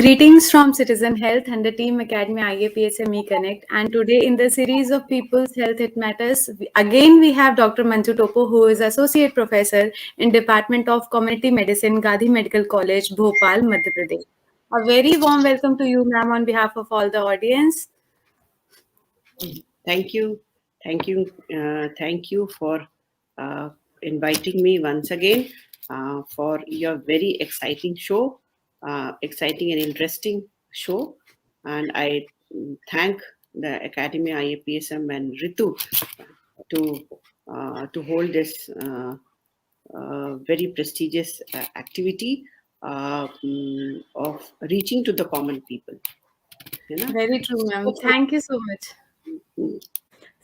Greetings from Citizen Health and the Team Academy IAPSME Connect. And today, in the series of People's Health It Matters, again we have Dr. Manju Topo, who is Associate Professor in Department of Community Medicine, Gandhi Medical College, Bhopal, Madhya Pradesh. A very warm welcome to you, ma'am, on behalf of all the audience. Thank you for inviting me once again for your very exciting show, exciting and interesting show. And I thank the Academy IAPSM and Ritu to hold this very prestigious activity of reaching to the common people. Very true, ma'am. Thank you so much.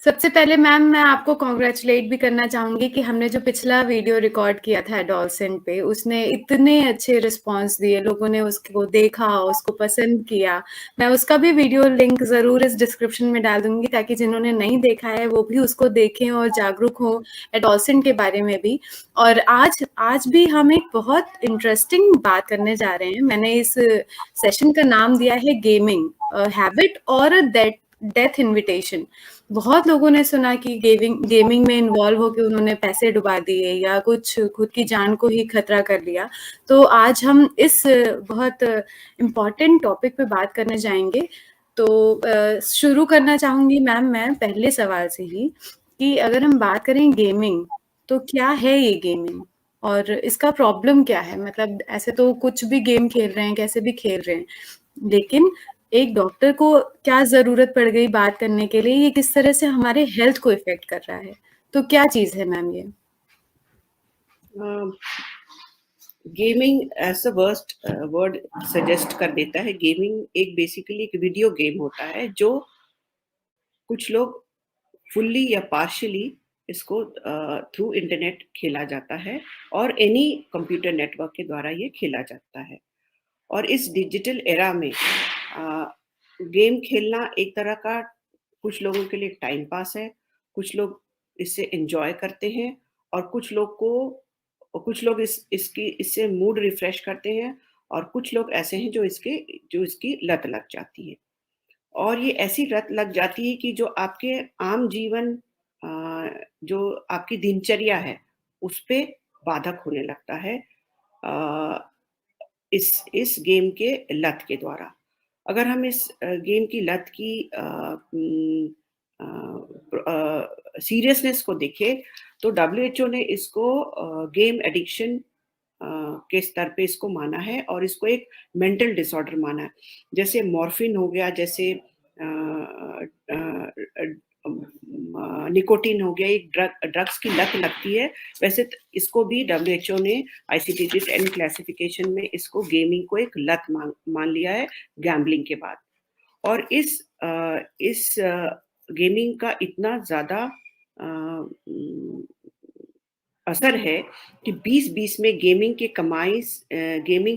सबसे पहले ma'am मैं आपको congratulate भी करना चाहूँगी कि हमने जो पिछला वीडियो रिकॉर्ड किया था एडोलसेंट पे, उसने इतने अच्छे रिस्पॉन्स दिए, लोगों ने उसको देखा, उसको पसंद किया। मैं उसका भी वीडियो लिंक ज़रूर इस डिस्क्रिप्शन में डाल दूँगी ताकि जिन्होंने नहीं देखा है वो भी उसको देखें और जागरूक हों एडोलसेंट के बारे में भी। और आज भी हम एक बहुत इंटरेस्टिंग बात करने जा रहे हैं। मैंने इस सेशन का नाम दिया है गेमिंग, हैबिट और डेथ इन्विटेशन। बहुत लोगों ने सुना कि गेमिंग में इन्वॉल्व होकर उन्होंने पैसे डुबा दिए या कुछ खुद की जान को ही खतरा कर लिया। तो आज हम इस बहुत इम्पोर्टेंट टॉपिक पे बात करने जाएंगे। तो शुरू करना चाहूंगी मैम मैं पहले सवाल से ही कि अगर हम बात करें गेमिंग, तो क्या है ये गेमिंग और इसका प्रॉब्लम क्या है? मतलब ऐसे तो कुछ भी गेम खेल रहे हैं, कैसे भी खेल रहे हैं, लेकिन एक डॉक्टर को क्या जरूरत पड़ गई बात करने के लिए, ये किस तरह से हमारे हेल्थ को इफेक्ट कर रहा है? तो क्या चीज है मैम ये? Gaming as a word suggest कर देता है। गेमिंग एक बेसिकली एक वीडियो गेम होता है जो कुछ लोग फुल्ली या पार्शियली इसको थ्रू इंटरनेट खेला जाता है और एनी कंप्यूटर नेटवर्क के द्वारा ये खेला जाता है। और इस डिजिटल एरा में गेम खेलना एक तरह का कुछ लोगों के लिए टाइम पास है, कुछ लोग इससे एंजॉय करते हैं और कुछ लोग इससे मूड रिफ्रेश करते हैं और कुछ लोग ऐसे हैं जो इसकी लत लग जाती है। और ये ऐसी लत लग जाती है कि जो आपके आम जीवन जो आपकी दिनचर्या है उस पे बाधक होने लगता है इस गेम के लत के द्वारा। अगर हम इस गेम की लत की सीरियसनेस को देखें तो WHO ने इसको गेम एडिक्शन के स्तर पे इसको माना है और इसको एक मेंटल डिसऑर्डर माना है। जैसे मॉर्फिन हो गया, जैसे निकोटीन हो गया, एक ड्रग्स की लत लगती है, वैसे इसको भी WHO ने ICD-10 क्लासिफिकेशन में इसको गेमिंग को एक लत मान लिया है गैम्बलिंग के बाद। और इस गेमिंग का इतना ज्यादा असर है कि 2020 में गेमिंग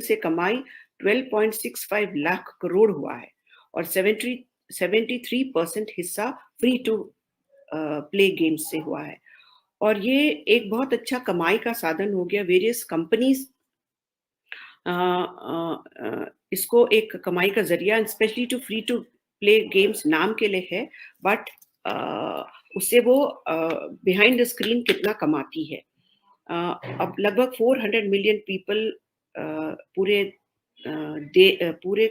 से कमाई 12.65 लाख करोड़ हुआ है और 73% हिस्सा फ्री टू प्ले गेम्स से हुआ है। और ये एक बहुत अच्छा कमाई का साधन हो गया। वेरियस कंपनीज इसको एक कमाई का जरिया, specially to free to play games नाम के लिए है, बट उससे वो बिहाइंड द स्क्रीन कितना कमाती है। अब लगभग 400 मिलियन पीपल पूरे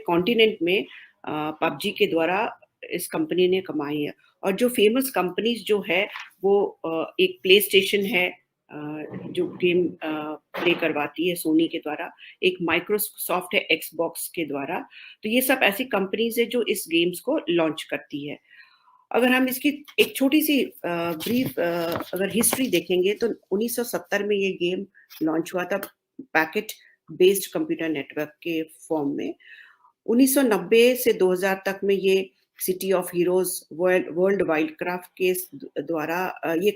कॉन्टिनेंट में पबजी के द्वारा इस कंपनी ने कमाई है। और जो फेमस कंपनीज जो है वो एक प्ले स्टेशन है जो गेम प्ले करवाती है सोनी के द्वारा, एक माइक्रोसॉफ्ट है एक्सबॉक्स के द्वारा। तो ये सब ऐसी कंपनीज है जो इस गेम्स को लॉन्च करती है। अगर हम इसकी एक छोटी सी ब्रीफ अगर हिस्ट्री देखेंगे तो 1970 में ये गेम लॉन्च हुआ था पैकेट बेस्ड कंप्यूटर नेटवर्क के फॉर्म में। 1990 से 2000 तक में ये city of heroes world Wildcraft के द्वारा ये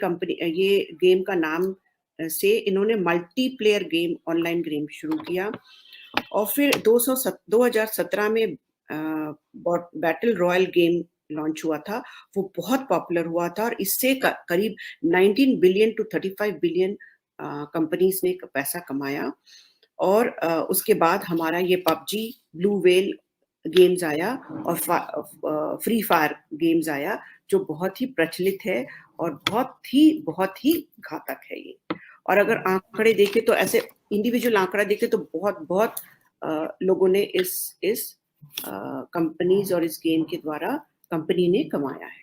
गेम का नाम से इन्होंने मल्टीप्लेयर गेम ऑनलाइन गेम शुरू किया। और फिर 2017 में बैटल रॉयल गेम लॉन्च हुआ था, वो बहुत पॉपुलर हुआ था और इससे करीब 19 बिलियन टू 35 बिलियन कंपनीज ने पैसा कमाया। और उसके बाद हमारा ये पबजी, ब्लू वेल गेम्स आया और फ्री फायर गेम्स आया, जो बहुत ही प्रचलित है और बहुत ही घातक है ये। और अगर आंकड़े देखें तो ऐसे इंडिविजुअल आंकड़ा देखें तो बहुत लोगों ने इस कंपनीज और इस गेम के द्वारा कंपनी ने कमाया है।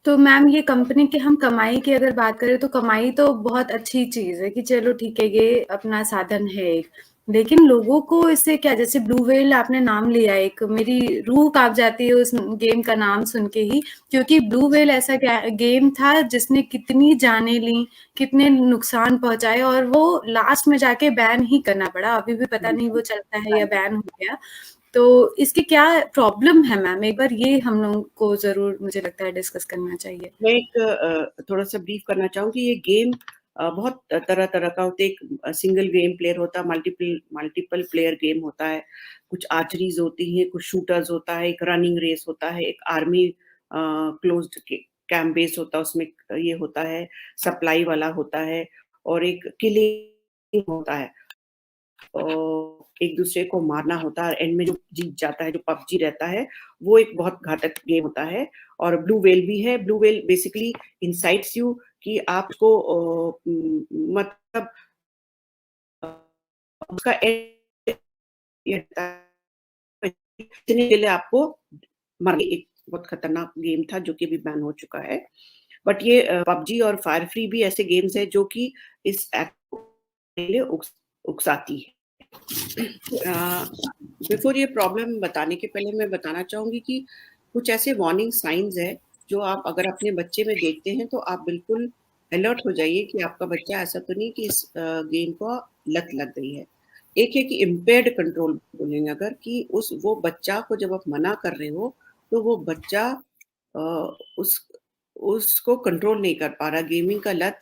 तो मैम ये कंपनी की हम कमाई की अगर बात करें तो कमाई तो बहुत अच्छी चीज़ है कि चलो ठीक है ये अपना साधन है एक। लेकिन लोगों को इससे क्या, जैसे ब्लू व्हेल आपने नाम लिया, एक मेरी रूह काँप जाती है उस गेम का नाम सुन के ही, क्योंकि ब्लू व्हेल ऐसा गेम था जिसने कितनी जानें ली, कितने नुकसान पहुँचाए और वो लास्ट में जाके बैन ही करना पड़ा। अभी भी पता नहीं वो चलता है या बैन हो गया। तो इसकी क्या प्रॉब्लम है मैम? एक बार ये हम लोगों को ज़रूर मुझे लगता है डिस्कस करना चाहिए। मैं एक थोड़ा-सा ब्रीफ करना चाहूँगी। ये गेम बहुत तरह-तरह का होता है। एक सिंगल गेम प्लेयर होता है, मल्टीपल प्लेयर गेम होता है। कुछ आर्चरीज़ होती हैं, कुछ शूटर्स होता है, एक रनिंग रेस होता है, एक आर्मी क्लोज़्ड कैम्प बेस होता है, उसमें ये होता है, सप्लाई वाला होता है और एक किलिंग होता है। एक-दूसरे को मारना होता है, एंड में जो जीत जाता है, जो पबजी रहता है, वो एक बहुत घातक गेम होता है। और ब्लू व्हेल भी है। Blue whale basically insights you कि आपको मतलब उसका एंड ये रहता है, जीतने के लिए आपको मरने, एक बहुत खतरनाक गेम था जो कि अभी बैन हो चुका है। बट ये पबजी और फायर फ्री भी ऐसे गेम्स हैं जो कि इस एक्ट के लिए उकसाती है। बिफोर ये प्रॉब्लम बताने के पहले मैं बताना चाहूँगी कि कुछ ऐसे वार्निंग साइन्स हैं, जो आप अगर अपने बच्चे में देखते हैं, तो आप बिल्कुल अलर्ट हो जाइए कि आपका बच्चा ऐसा तो नहीं कि इस गेम को लत लग गई है। एक है कि इम्पेयर्ड कंट्रोल बोलेंगे अगर, कि वो बच्चा को जब आप मना कर रहे हो, तो वो बच्चा अ, उस उसको कंट्रोल नहीं कर पा रहा, गेमिंग का लत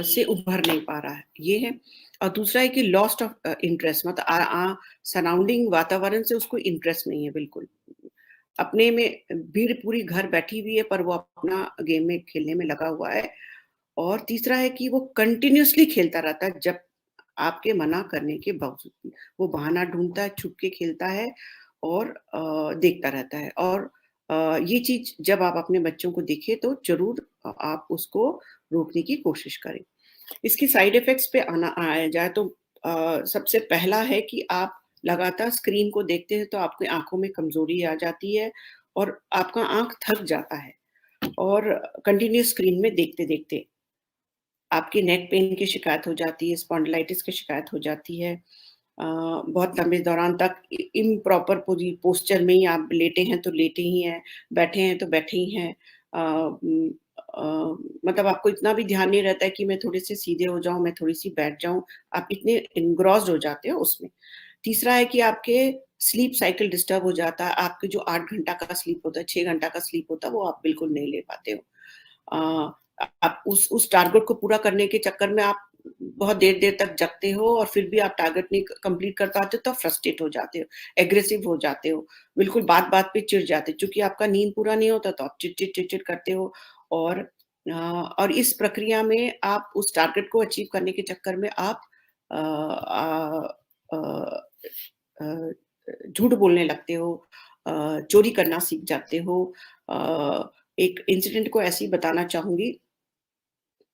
से उभर नहीं पा रहा है, ये है। और दूसरा है कि लॉस्ट ऑफ इंटरेस्ट, मतलब सराउंडिंग वातावरण से उसको इंटरेस्ट नहीं है बिल्कुल। अपने में भीड़ पूरी घर बैठी हुई है, पर वो अपना गेम में खेलने में लगा हुआ है। और तीसरा है कि वो कंटिन्यूअसली खेलता रहता है, जब आपके मना करने के बावजूद भी। वो बहाना ढूँढता है, छुप के खेलता है और देखता रहता है। और ये चीज़ जब आप अपने बच्चों को देखें तो ज़रूर आप उसको रोकने की कोशिश करें। इसकी साइड इफ़ेक्ट्स पे आया जाए तो सबसे पहला है कि आप लगातार स्क्रीन को देखते हैं तो आपकी आँखों में कमज़ोरी आ जाती है और आपका आँख थक जाता है। और कंटिन्यूअस स्क्रीन में देखते-देखते आपकी नेक पेन की शिकायत हो जाती है, स्पॉन्डिलाइटिस की शिकायत हो जाती है। बहुत लंबे दौरान तक इम्प्रॉपर पोस्चर में ही आप लेटे हैं तो लेटे ही हैं, बैठे हैं तो बैठे ही हैं। अ, मतलब आपको इतना भी ध्यान नहीं रहता है कि मैं थोड़े-से सीधे हो जाऊँ, मैं थोड़ी-सी बैठ जाऊँ, आप इतने एन्ग्रॉस्ड हो जाते हो उसमें। तीसरा है कि आपके स्लीप साइकिल डिस्टर्ब हो जाता है, आपके जो 8 घंटा का स्लीप होता है, 6 घंटा का स्लीप होता है, वो आप बिल्कुल नहीं ले पाते हो। अ, आप उस टारगेट को पूरा करने के चक्कर में आप बहुत देर-देर तक जगते हो और फिर भी आप टारगेट नहीं कंप्लीट कर पाते हो, तब फ्रस्ट्रेट हो जाते हो, एग्रेसिव हो जाते हो, बिल्कुल बात-बात पे चिढ़ जाते हो। चूँकि आपका नींद पूरा नहीं होता तो आप चिड़चिड़ करते हो। और और इस प्रक्रिया में आप उस टारगेट को अचीव करने के चक्कर में आप अ अ अ अ, झूठ बोलने लगते हो, चोरी करना सीख जाते हो। एक इंसिडेंट को ऐसे ही बताना चाहूँगी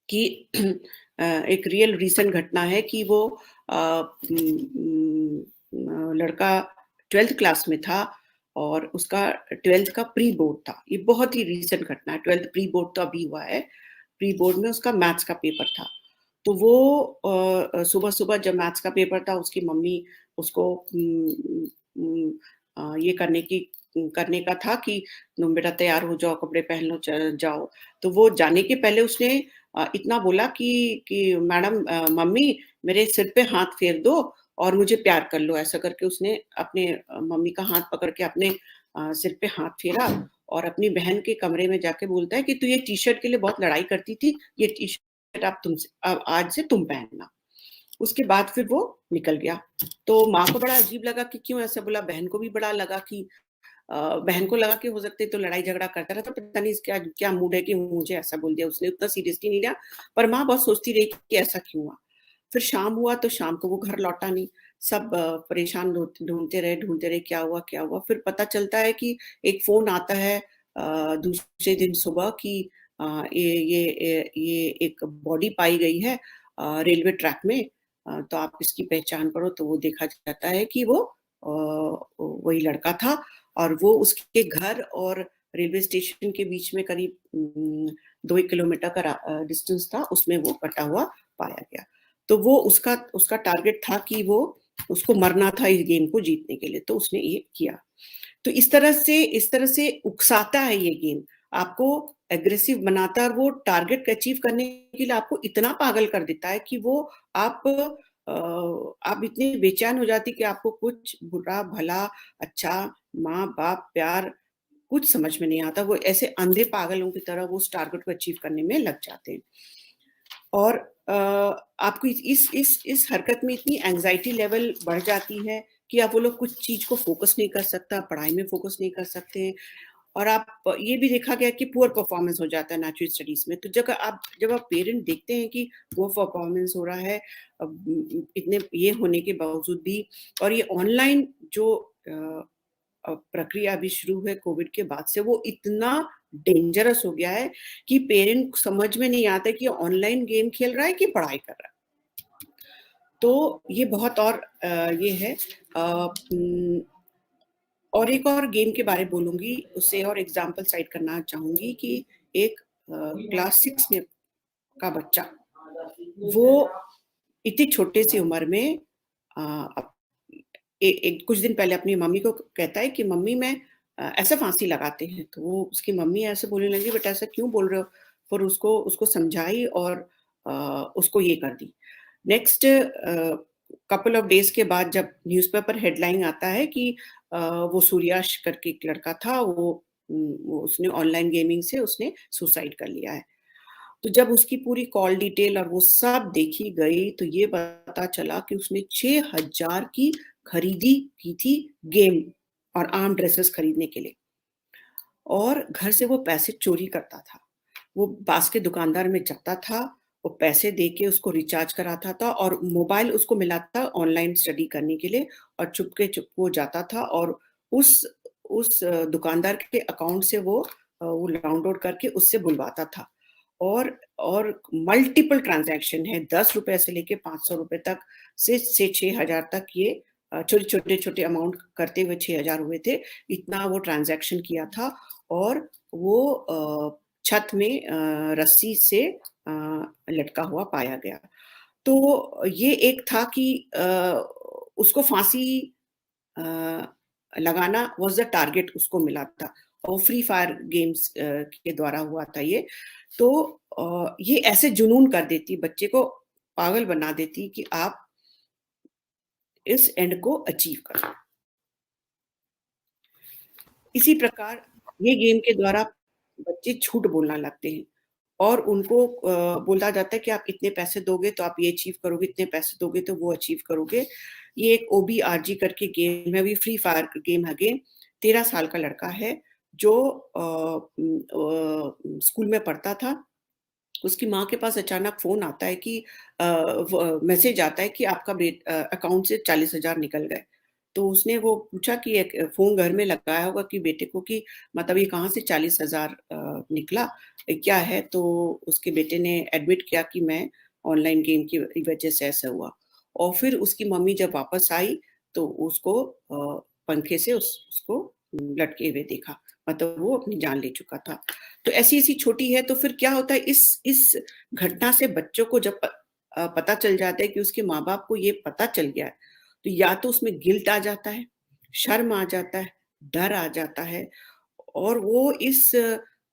कि एक रियल रीसेंट घटना है कि वो लड़का 12th क्लास में था और उसका 12th का प्री बोर्ड था। ये बहुत ही रीसेंट घटना है, 12th प्री बोर्ड तो अभी हुआ है। प्री बोर्ड में उसका मैथ्स का पेपर था। तो वो सुबह-सुबह जब मैथ्स का पेपर था, उसकी मम्मी उसको ये करने का था कि तुम बेटा तैयार हो जाओ, कपड़े पहन लो, जाओ। तो वो जाने के पहले उसने इतना बोला कि मैडम, मम्मी मेरे सिर पे हाथ फेर दो और मुझे प्यार कर लो। ऐसा करके उसने अपने मम्मी का हाथ पकड़ के अपने सिर पे हाथ फेरा और अपनी बहन के कमरे में जाके बोलता है कि तू ये टी-शर्ट के लिए बहुत लड़ाई करती थी, ये टी-शर्ट अब आज से तुम पहनना। उसके बाद फिर वो निकल गया। तो माँ को बड़ा अजीब लगा कि क्यों ऐसा बोला, बहन को भी बड़ा लगा कि बहन को लगा कि हो सकता है तो लड़ाई झगड़ा करता रहता, पता नहीं इसका क्या मूड है कि मुझे ऐसा बोल दिया। उसने उतना सीरियसली नहीं लिया, पर माँ बहुत सोचती रही कि ऐसा क्यों हुआ। फिर शाम हुआ तो शाम को वो घर लौटा नहीं। सब परेशान ढूँढते रहे क्या हुआ? फिर पता चलता है कि एक फ़ोन आता है दूसरे दिन सुबह कि ये एक बॉडी पाई गई है रेलवे ट्रैक में तो आप इसकी पहचान करो तो वो देखा जाता है कि वो वही लड़का था और वो उसके घर और रेलवे स्टेशन के बीच में करीब 2 किलोमीटर का डिस्टेंस था, उसमें वो कटा हुआ पाया गया। तो वो उसका टारगेट था कि वो उसको मरना था इस गेम को जीतने के लिए, तो उसने ये किया। तो इस तरह से उकसाता है ये गेम, आपको एग्रेसिव बनाता है और वो टारगेट को अचीव करने के लिए आपको इतना पागल कर देता है कि वो आप इतने बेचैन हो जाती कि आपको कुछ बुरा, भला, अच्छा, माँ-बाप, प्यार कुछ समझ में नहीं आता। वो ऐसे अंधे पागलों की तरह वो उस टारगेट को अचीव करने में लग जाते हैं। और आपको इस हरकत में इतनी एंग्ज़ायटी लेवल बढ़ जाती है कि अब वो लोग कुछ चीज़ को फ़ोकस नहीं कर सकता, पढ़ाई में फ़ोकस नहीं कर सकते हैं और आप ये भी देखा गया कि पुअर परफ़ॉर्मेंस हो जाता है नेचुरल स्टडीज़ में। तो जब आप पेरेंट देखते हैं कि वो परफ़ॉर्मेंस हो रहा है इतने ये होने के बावजूद भी और ये ऑनलाइन जो प्रक्रिया अभी शुरू है कोविड के बाद से वो इतना डेंजरस हो गया है कि पेरेंट को समझ में नहीं आता कि ऑनलाइन गेम खेल रहा है कि पढ़ाई कर रहा है। तो ये बहुत और ये है और एक और गेम के बारे बोलूँगी, उससे और एग्ज़ाम्पल साइट करना चाहूँगी कि एक क्लास 6 में का बच्चा, वो इतनी छोटे सी उम्र में अ, एक कुछ दिन पहले अपनी मम्मी को कहता है कि मम्मी मैं ऐसे फांसी लगाते हैं, तो वो उसकी मम्मी ऐसे बोलने लगी, "बेटा ऐसा क्यों बोल रहे हो?" फिर उसको समझाई और उसको ये कर दी। नेक्स्ट कपल ऑफ डेज़ के बाद जब न्यूज़पेपर हेडलाइन आता है कि वो सूर्याश करके एक लड़का था, वो उसने ऑनलाइन गेमिंग से उसने सुसाइड कर लिया है। तो जब उसकी पूरी कॉल डिटेल और वो सब देखी गई, तो ये पता चला कि उसने 6,000 की खरीदी की थी गेम और आर्म ड्रेसेस खरीदने के लिए और घर से वो पैसे चोरी करता था। वो पास के दुकानदार में जाता था, वो पैसे दे के उसको रिचार्ज कराता था और मोबाइल उसको मिला था ऑनलाइन स्टडी करने के लिए और चुपके-चुप वो जाता था और उस दुकानदार के अकाउंट से वो डाउनलोड करके उससे बुलवाता था। और मल्टीपल ट्रांज़ैक्शन है, ₹10 से लेके ₹500 तक से 6,000 तक ये छोटे-छोटे अमाउंट करते हुए 6,000 हुए थे। इतना वो ट्रांज़ैक्शन किया था और वो छत में रस्सी से लटका हुआ पाया गया। तो ये एक था कि उसको फांसी अ, लगाना वाज़ द टारगेट उसको मिला था और फ्री फायर गेम्स के द्वारा हुआ था ये। तो ये ऐसे जुनून कर देती बच्चे को पागल बना देती कि आप इस एंड को अचीव करें। इसी प्रकार ये गेम के द्वारा बच्चे झूठ बोलना लगते हैं और उनको बोला जाता है कि आप इतने पैसे दोगे तो आप ये अचीव करोगे, इतने पैसे दोगे तो वो अचीव करोगे। ये एक ओबीआरजी करके गेम है, अभी फ्री फायर गेम है गेम। 13 साल का लड़का है जो स्कूल में पढ़ता था। उसकी माँ के पास अचानक फ़ोन आता है कि व मैसेज आता है कि आपका अकाउंट से 40,000 निकल गए। तो उसने वो पूछा कि एक फ़ोन घर में लगाया होगा कि बेटे को कि मतलब ये कहाँ से 40,000 निकला? क्या है? तो उसके बेटे ने एडमिट किया कि मैं ऑनलाइन गेम की वजह से ऐसा हुआ। और फिर उसकी मम्मी जब वापस आई तो उसको पंखे से उसको लटके हुए देखा। मतलब वो अपनी जान ले चुका था। तो ऐसी-ऐसी छोटी है तो फिर क्या होता है इस घटना से बच्चों को जब पता चल जाता है कि उसके माँ-बाप को ये पता चल गया है, तो या तो उसमें गिल्ट आ जाता है, शर्म आ जाता है, डर आ जाता है और वो इस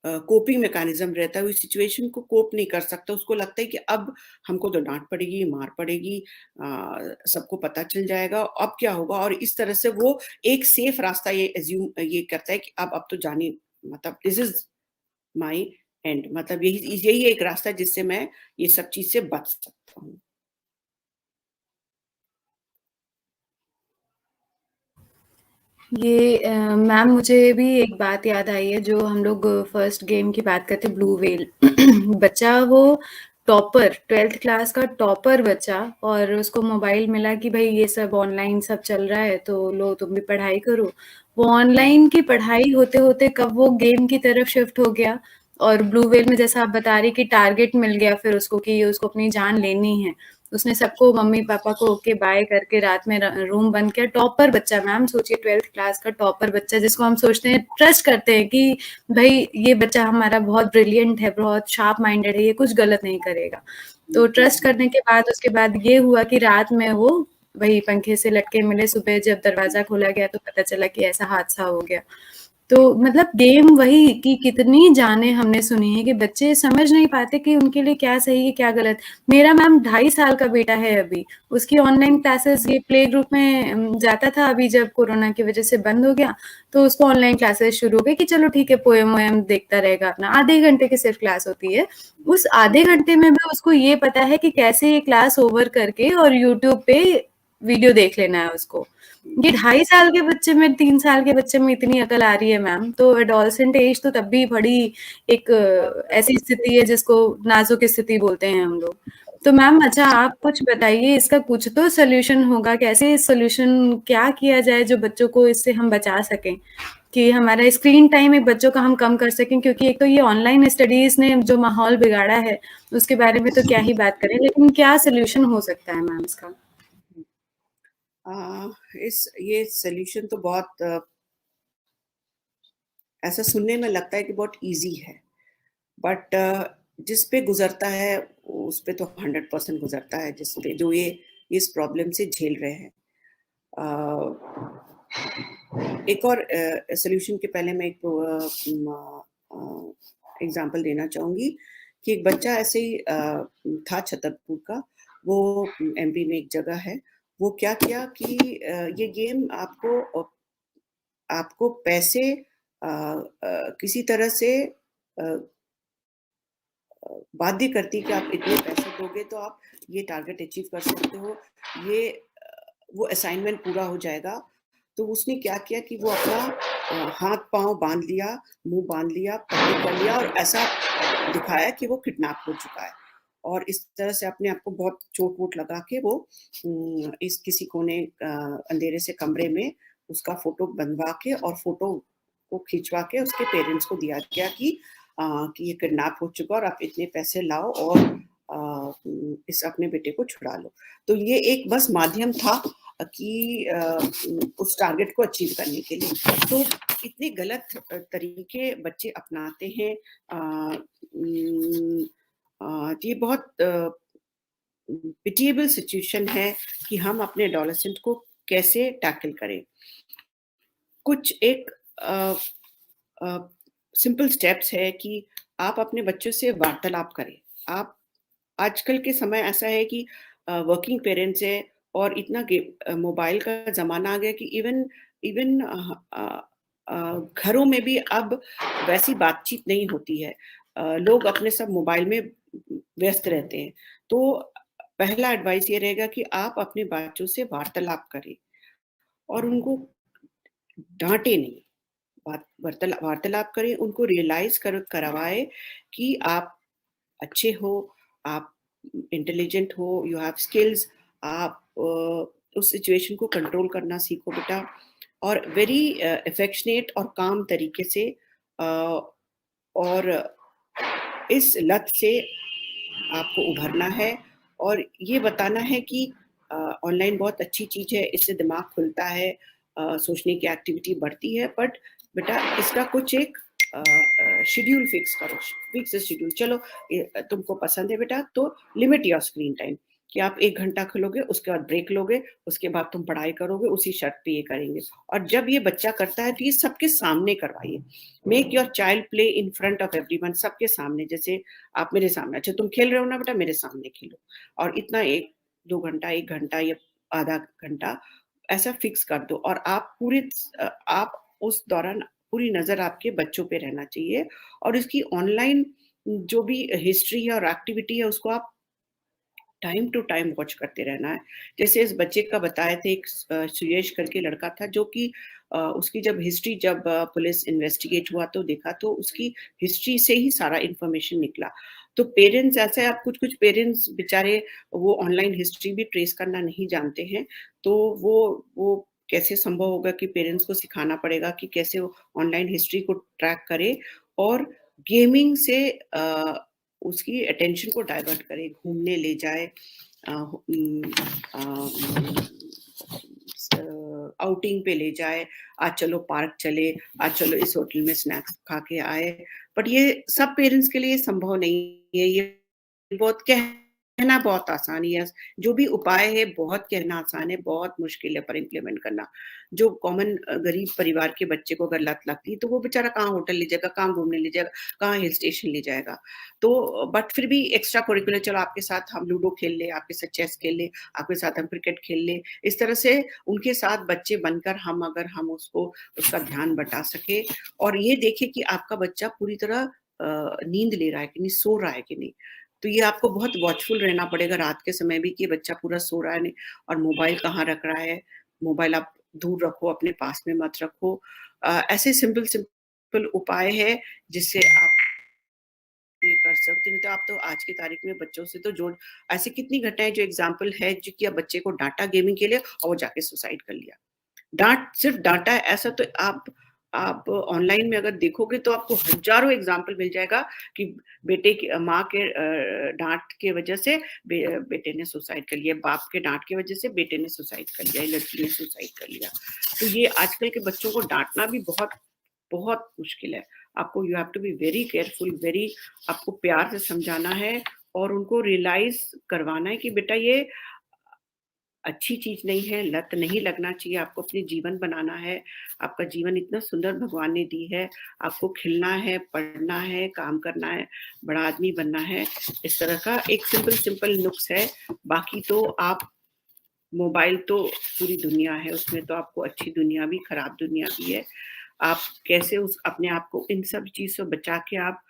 कोपिंग मैकेनिज़्म रहता है, वो इस सिचुएशन को कोप नहीं कर सकता, उसको लगता है कि अब हमको तो डाँट पड़ेगी, मार पड़ेगी सबको पता चल जाएगा, अब क्या होगा? और इस तरह से वो एक सेफ रास्ता ये करता है कि अब तो जाने मतलब दिस इज़ माई एंड मतलब यही एक रास्ता है जिससे मैं ये सब चीज़ से बच सकता हूँ। ये मैम मुझे भी एक बात याद आई है जो हम लोग फर्स्ट गेम की बात करते ब्लू व्हेल बच्चा वो टॉपर, 12th क्लास का टॉपर बच्चा, और उसको मोबाइल मिला कि भाई ये सब ऑनलाइन सब चल रहा है तो लो तुम भी पढ़ाई करो। वो ऑनलाइन की पढ़ाई होते होते कब वो गेम की तरफ शिफ्ट हो गया, और ब्लू व्हेल में जैसा आप बता रही कि टारगेट मिल गया फिर उसको कि उसको अपनी जान लेनी है। उसने सबको मम्मी पापा को ओके बाय करके रात में रूम बंद किया। टॉपर बच्चा मैम, सोचिए 12th क्लास का टॉपर बच्चा जिसको हम सोचते हैं, ट्रस्ट करते हैं कि भाई ये बच्चा हमारा बहुत ब्रिलियंट है, बहुत शार्प माइंडेड है, ये कुछ गलत नहीं करेगा। तो ट्रस्ट करने के बाद उसके बाद ये हुआ कि रात में वो वही पंखे से लटके मिले, सुबह जब दरवाजा खोला गया तो पता चला कि ऐसा हादसा हो गया। तो मतलब गेम वही कि कितनी जाने हमने सुनी है कि बच्चे समझ नहीं पाते कि उनके लिए क्या सही है क्या गलत। मेरा मैम 2.5 साल का बेटा है अभी, उसकी ऑनलाइन क्लासेस ये प्ले ग्रुप में जाता था, अभी जब कोरोना की वजह से बंद हो गया तो उसको ऑनलाइन क्लासेस शुरू हो गई कि चलो ठीक है पोएम वोएम देखता रहेगा अपना, आधे घंटे की सिर्फ क्लास होती है। उस आधे घंटे में भी उसको ये पता है कि कैसे ये क्लास ओवर करके और यूट्यूब पे वीडियो देख लेना है उसको। ये 2.5 साल के बच्चे में, 3 साल के बच्चे में इतनी अकल आ रही है मैम, तो एडोलसेंट एज तो तब भी बड़ी एक ऐसी स्थिति है जिसको नाजुक स्थिति बोलते हैं हम लोग। तो मैम अच्छा आप कुछ बताइए, इसका कुछ तो सोल्यूशन होगा, कैसे सोल्यूशन क्या किया जाए जो बच्चों को इससे हम बचा सकें कि हमारा स्क्रीन टाइम एक बच्चों का हम कम कर सकें, क्योंकि एक तो ये ऑनलाइन स्टडीज ने जो माहौल बिगाड़ा है उसके बारे में तो क्या ही बात करें, लेकिन क्या सोल्यूशन हो सकता है मैम इसका? इस ये सॉल्यूशन तो बहुत ऐसा सुनने में लगता है कि बहुत इजी है, बट जिस पे गुजरता है उस पे तो 100% गुजरता है, जिस पे जो ये इस प्रॉब्लम से झेल रहे हैं। एक और सॉल्यूशन के पहले मैं एक एग्जांपल देना चाहूँगी कि एक बच्चा ऐसे ही था छतरपुर का, वो एमपी में एक जगह है, वो क्या किया कि ये गेम आपको पैसे किसी तरह से बाध्य करती है कि आप इतने पैसे दोगे तो आप ये टारगेट अचीव कर सकते हो, ये वो असाइनमेंट पूरा हो जाएगा। तो उसने क्या किया कि वो अपना हाथ-पाँव बाँध लिया, मुँह बाँध लिया, पट्टी कर लिया और ऐसा दिखाया कि वो किडनैप हो चुका है। और इस तरह से अपने आप को बहुत चोट-वोट लगा के वो इस किसी कोने अंधेरे से कमरे में उसका फ़ोटो बनवा के और फ़ोटो को खिंचवा के उसके पेरेंट्स को दिया गया कि ये किडनैप हो चुका है और आप इतने पैसे लाओ और इस अपने बेटे को छुड़ा लो। तो ये एक बस माध्यम था कि उस टारगेट को अचीव करने के लिए। तो इतने गलत तरीके बच्चे अपनाते हैं। ये बहुत पिटिएबल सिचुएशन है कि हम अपने एडोलेसेंट को कैसे टैकल करें। कुछ एक सिंपल स्टेप्स है कि आप अपने बच्चों से वार्तालाप करें। आप आजकल के समय ऐसा है कि वर्किंग पेरेंट्स है और इतना मोबाइल का ज़माना आ गया कि इवन इवन घरों में भी अब वैसी बातचीत नहीं होती है। लोग अपने सब मोबाइल में व्यस्त रहते हैं। तो पहला एडवाइस ये रहेगा कि आप अपने बच्चों से वार्तालाप करें और उनको डाँटे नहीं। वार्तालाप करें, उनको रियलाइज़ करवाएँ कि आप अच्छे हो, आप इंटेलिजेंट हो, यू हैव स्किल्स, आप उस सिचुएशन को कंट्रोल करना सीखो बेटा और वेरी अफेक्शनेट और काम तरीके से और इस लत से आपको उभरना है और ये बताना है कि ऑनलाइन बहुत अच्छी चीज़ है, इससे दिमाग खुलता है, सोचने की एक्टिविटी बढ़ती है, बट बेटा इसका कुछ एक शेड्यूल फिक्स करो, फिक्स शेड्यूल। चलो तुमको पसंद है बेटा तो लिमिट योर स्क्रीन टाइम कि आप 1 घंटा खोलोगे, उसके बाद ब्रेक लोगे, उसके बाद तुम पढ़ाई करोगे, उसी शर्त पे ये करेंगे। और जब ये बच्चा करता है तो ये सबके सामने करवाइए। Make your child play in front of everyone, सबके सामने, जैसे आप मेरे सामने, अच्छा तुम खेल रहे हो ना बेटा मेरे सामने खेलो और इतना 1-2 घंटा, 1 घंटा या आधा घंटा ऐसा फिक्स कर दो और आप उस दौरान पूरी नज़र आपके बच्चों पे रहना चाहिए और इसकी ऑनलाइन जो भी हिस्ट्री है और एक्टिविटी है उसको आप टाइम टू टाइम वॉच करते रहना है। जैसे इस बच्चे का बताए थे एक सुयश करके लड़का था जो कि उसकी जब हिस्ट्री जब पुलिस इन्वेस्टिगेट हुआ तो देखा तो उसकी हिस्ट्री से ही सारा इन्फॉर्मेशन निकला। तो पेरेंट्स ऐसे आप कुछ-कुछ पेरेंट्स बेचारे वो ऑनलाइन हिस्ट्री भी ट्रेस करना नहीं जानते हैं, तो वो कैसे संभव होगा कि पेरेंट्स को सिखाना पड़ेगा कि कैसे वो ऑनलाइन हिस्ट्री को ट्रैक करे और गेमिंग से उसकी अटेंशन को डाइवर्ट करे, घूमने ले जाए, आउटिंग पे ले जाए, आज चलो पार्क चले, आज चलो इस होटल में स्नैक्स खा के आए। बट ये सब पेरेंट्स के लिए संभव नहीं है, ये बहुत कहना बहुत आसान है, जो भी उपाय है बहुत कहना आसान है, बहुत मुश्किल है पर इम्प्लीमेंट करना। जो कॉमन गरीब परिवार के बच्चे को अगर लत लगती है, तो वो बेचारा कहाँ होटल ले जाएगा, कहाँ घूमने ले जाएगा, कहाँ हिल स्टेशन ले जाएगा। तो बट फिर भी एक्स्ट्रा करिकुलर चलो आपके साथ हम लूडो खेल लें, आपके साथ चेस खेल लें, आपके साथ हम क्रिकेट खेल लें। इस तरह से उनके साथ बच्चे बनकर हम उसको उसका ध्यान बटा सके और ये देखें कि आपका बच्चा पूरी तरह नींद ले रहा है कि नहीं, सो रहा है कि नहीं। तो ये आपको बहुत वॉचफुल रहना पड़ेगा रात के समय भी कि बच्चा पूरा सो रहा है नहीं और मोबाइल कहाँ रख रहा है। मोबाइल आप दूर रखो, अपने पास में मत रखो। ऐसे सिंपल उपाय है जिससे आप ये कर सकते हो। नहीं तो आप तो आज की तारीख में बच्चों से तो जोड़ ऐसी कितनी घटनाएँ जो एग्ज़ाम्पल है जो कि अब बच्चे को डाँटा गेमिंग के लिए और वो जाके सुसाइड कर लिया। सिर्फ़ डाँटा है ऐसा तो आप ऑनलाइन में अगर देखोगे तो आपको हज़ारों एग्ज़ाम्पल मिल जाएगा कि बेटे की माँ के डाँट के वज़ह से बेटे ने सुसाइड कर लिया, बाप के डाँट की वज़ह से बेटे ने सुसाइड कर लिया, लड़की ने सुसाइड कर लिया। तो ये आजकल के बच्चों को डाँटना भी बहुत बहुत मुश्किल है। आपको you have to be very careful, very आपको प्यार से समझाना है और उनको रियलाइज़ करवाना है कि बेटा ये अच्छी चीज़ नहीं है, लत नहीं लगना चाहिए, आपको अपने जीवन बनाना है। आपका जीवन इतना सुंदर भगवान ने दी है, आपको खिलना है, पढ़ना है, काम करना है, बड़ा आदमी बनना है। इस तरह का एक सिंपल नुस्ख़ है। बाकी तो आप मोबाइल तो पूरी दुनिया है, उसमें तो आपको अच्छी दुनिया भी, खराब दुनिया भी है। आप कैसे उस अपने आप को इन सब चीज़ से बचा के आप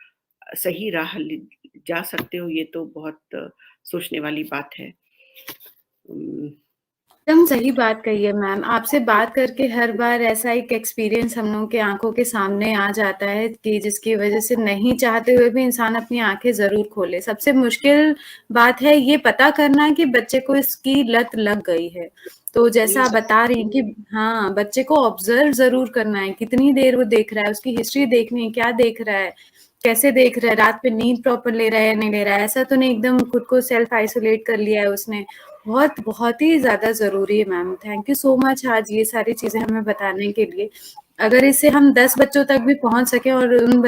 सही राह ले जा सकते हो, ये तो बहुत सोचने वाली बात है। एकदम सही बात कही है मैम। आपसे बात करके हर बार ऐसा एक एक्सपीरियंस हम लोगों के आँखों के सामने आ जाता है कि जिसकी वज़ह से नहीं चाहते हुए भी इंसान अपनी आँखें ज़रूर खोले। सबसे मुश्किल बात है ये पता करना कि बच्चे को इसकी लत लग गई है। तो जैसा आप बता रही हैं कि हाँ, बच्चे को ऑब्ज़र्व ज़रूर करना है, कितनी देर वो देख रहा है, उसकी हिस्ट्री देखनी है, क्या देख रहा है, कैसे देख रहा है, रात में नींद प्रॉपर ले रहा है या नहीं ले रहा है। ऐसा तो नहीं एकदम खुद को सेल्फ आइसोलेट कर लिया है उसने। बहुत ही ज़्यादा ज़रूरी है ma'am. Thank you so much आज ये सारी चीज़ें हमें बताने के लिए। अगर इससे हम 10 बच्चों तक भी पहुँच सकें और उन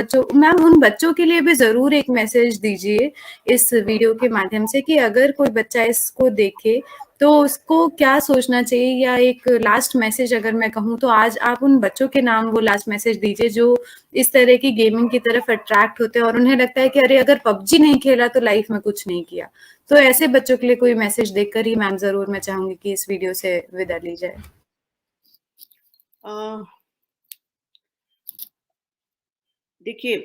बच्चों के लिए भी ज़रूर एक मैसेज दीजिए इस वीडियो के माध्यम से कि अगर कोई बच्चा इसको देखे तो उसको क्या सोचना चाहिए, या एक लास्ट मैसेज अगर मैं कहूँ तो आज आप उन बच्चों के नाम वो लास्ट मैसेज दीजिए जो इस तरह की गेमिंग की तरफ अट्रैक्ट होते हैं और उन्हें लगता है कि अरे अगर पबजी नहीं खेला तो लाइफ में कुछ नहीं किया। तो ऐसे बच्चों के लिए कोई मैसेज देकर ही मैम ज़रूर मैं चाहूँगी कि इस वीडियो से विदा ली जाए। देखिए,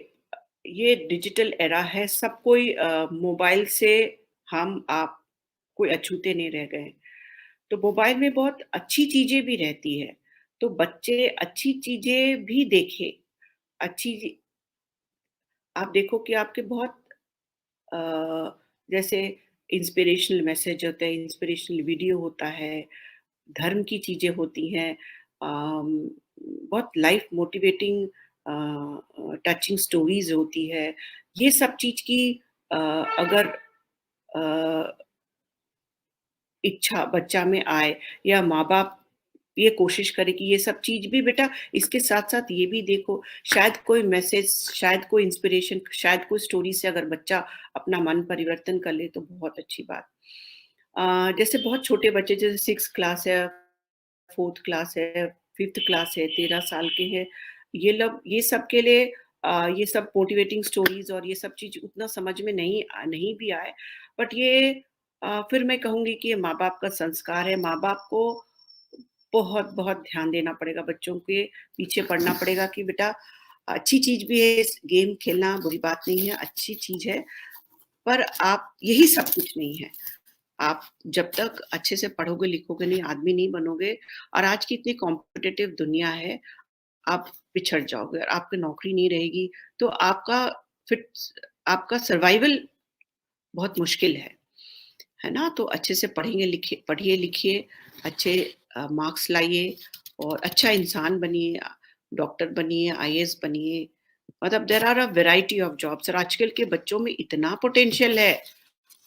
ये डिजिटल एरा है, सब कोई मोबाइल से आप कोई अछूते नहीं रह गए। तो मोबाइल में बहुत अच्छी चीज़ें भी रहती है, तो बच्चे अच्छी चीज़ें भी देखें। अच्छी आप देखो कि आपके बहुत अ, जैसे इंस्पिरेशनल मैसेज होते हैं, इंस्पिरेशनल वीडियो होता है, धर्म की चीज़ें होती हैं, बहुत लाइफ मोटिवेटिंग टचिंग स्टोरीज़ होती है। ये सब चीज़ की अगर अ, इच्छा बच्चा में आए या माँ-बाप ये कोशिश करें कि ये सब चीज़ भी बेटा इसके साथ-साथ ये भी देखो, शायद कोई मैसेज, शायद कोई इंस्पिरेशन, शायद कोई स्टोरी से अगर बच्चा अपना मन परिवर्तन कर ले तो बहुत अच्छी बात। जैसे बहुत छोटे बच्चे जैसे 6th क्लास है, 4th क्लास है, 5th क्लास है, 13 साल के हैं, ये सब के लिए ये सब मोटिवेटिंग स्टोरीज़ और ये सब चीज़ उतना समझ में नहीं भी आए, बट ये फिर मैं कहूँगी कि ये माँ-बाप का संस्कार है, माँ-बाप को बहुत ध्यान देना पड़ेगा, बच्चों के पीछे पड़ना पड़ेगा कि बेटा अच्छी चीज़ भी है, इस गेम खेलना बुरी बात नहीं है, अच्छी चीज़ है, पर आप यही सब कुछ नहीं है। आप जब तक अच्छे से पढ़ोगे लिखोगे नहीं, आदमी नहीं बनोगे और आज की इतनी कॉम्पिटिटिव दुनिया है, आप पिछड़ जाओगे और आपकी नौकरी नहीं रहेगी, तो आपका फिर आपका सर्वाइवल बहुत मुश्किल है ना? तो अच्छे से पढ़िए लिखिए, अच्छे मार्क्स लाइए और अच्छा इंसान बनिए, डॉक्टर बनिए, आईएएस बनिए। मतलब there are a variety of jobs और आजकल के बच्चों में इतना पोटेंशियल है।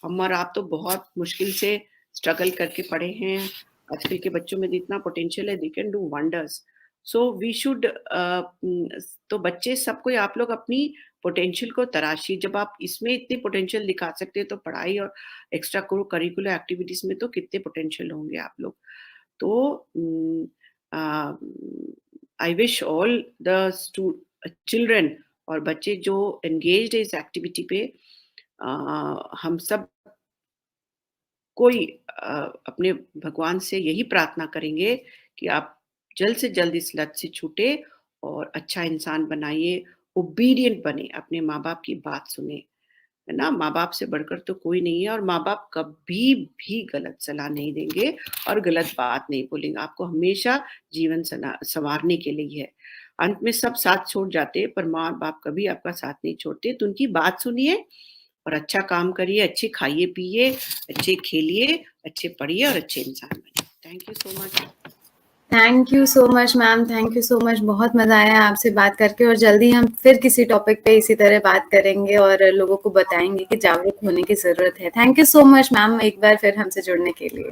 हम और आप तो बहुत मुश्किल से स्ट्रगल करके पढ़े हैं। आजकल के बच्चों में इतना पोटेंशियल है, they can do wonders. So we should तो बच्चे सब कोई आप लोग अपनी पोटेंशियल को तराशिए। जब आप इसमें इतनी पोटेंशियल दिखा सकते हैं तो पढ़ाई और एक्स्ट्रा करिकुलर एक्टिविटीज में तो कितने पोटेंशियल होंगे आप लोग। तो I wish all the children और बच्चे जो एंगेज्ड है इस एक्टिविटी पे, हम सब कोई अपने भगवान से यही प्रार्थना करेंगे कि आप जल्द से जल्द इस लत से छूटे और अच्छा इंसान बनाइए, ओबीडिएंट बने, अपने माँ-बाप की बात सुने, है ना? माँ-बाप से बढ़कर तो कोई नहीं है और माँ-बाप कभी भी गलत सलाह नहीं देंगे और गलत बात नहीं बोलेंगे। आपको हमेशा जीवन सँवारने के लिए ही है। अंत में सब साथ छोड़ जाते हैं पर माँ-बाप कभी आपका साथ नहीं छोड़ते, तो उनकी बात सुनिए और अच्छा काम करिए, अच्छे खाइए-पिइए, अच्छे खेलिए, अच्छे पढ़िए और अच्छे इंसान बनिए। Thank you so much. Thank you so much ma'am, thank you so much. बहुत मज़ा आया आपसे बात करके और जल्दी हम फिर किसी टॉपिक पे इसी तरह बात करेंगे और लोगों को बताएँगे कि जागरूक होने की ज़रूरत है। Thank you so much ma'am एक बार फिर हमसे जुड़ने के लिए।